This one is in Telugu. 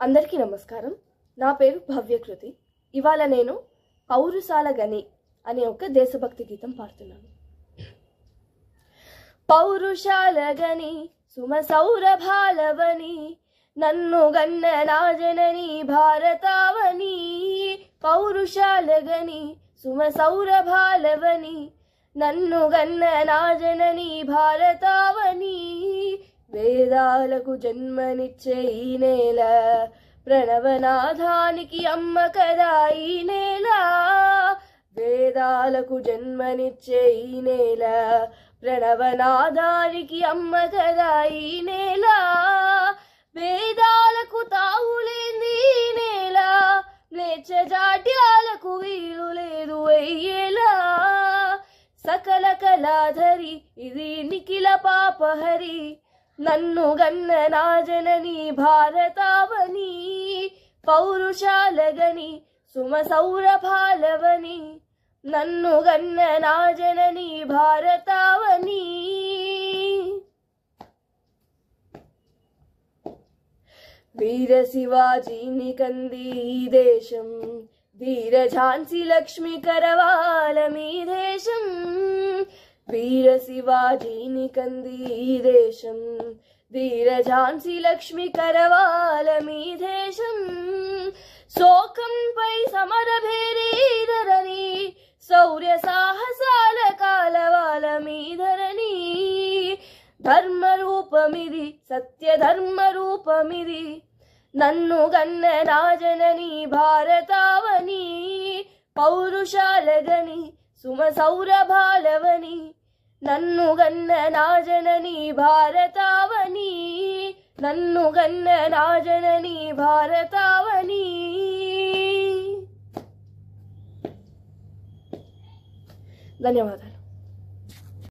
అందరికీ నమస్కారం. నా పేరు భవ్యకృతి. ఇవాళ నేను పౌరుషాల గని అనే ఒక దేశభక్తి గీతం పాడుతున్నాను. పౌరుషాల గని సుమ సౌరభాలవని నన్ను గన్న నా జనని భారతావని. పౌరుషాల గని సుమ సౌరభాలవని నన్ను గన్న నా జనని భారతావని. వేదాలకు జన్మనిచ్చే ఈ నేల ప్రణవనాథానికి అమ్మ కదా ఈ నేల. వేదాలకు జన్మనిచ్చే ఈ నేల ప్రణవనాథానికి అమ్మ కదా ఈ నేల. వేదాలకు తావులేంది ఈ నేల, లేచ జాట్యాలకు వీలు లేదు అయ్యేలా. సకల కళాధరి ఇది నిఖిల పాపహరి నన్ను గన్న నా జనని భారతావని. పౌరుషాల గని సుమ సౌరభాలవని నన్ను గన్న నా జనని భారతావని. వీర శివాజీని కంది ఈ దేశం, ధీర ఝాన్సీ లక్ష్మి కరవాల మీ దేశం. వీర శివాజీని కంది ఈ దేశం, ధీర ఝాన్సీ లక్ష్మి కరవాల మీ దేశం. శోకంపై సమర భేరీధరని శౌర్య సాహసాల కాలవాల మీ ధరణి. ధర్మ రూపమిది సత్య ధర్మ రూపమిది నన్ను గన్న నా జనని భారతావని. పౌరుషాల గని సుమ సౌరభాలవని నన్ను గన్న నా జనని భారతావని. నన్ను గన్న నా జనని భారతావని. ధన్యవాదాలు.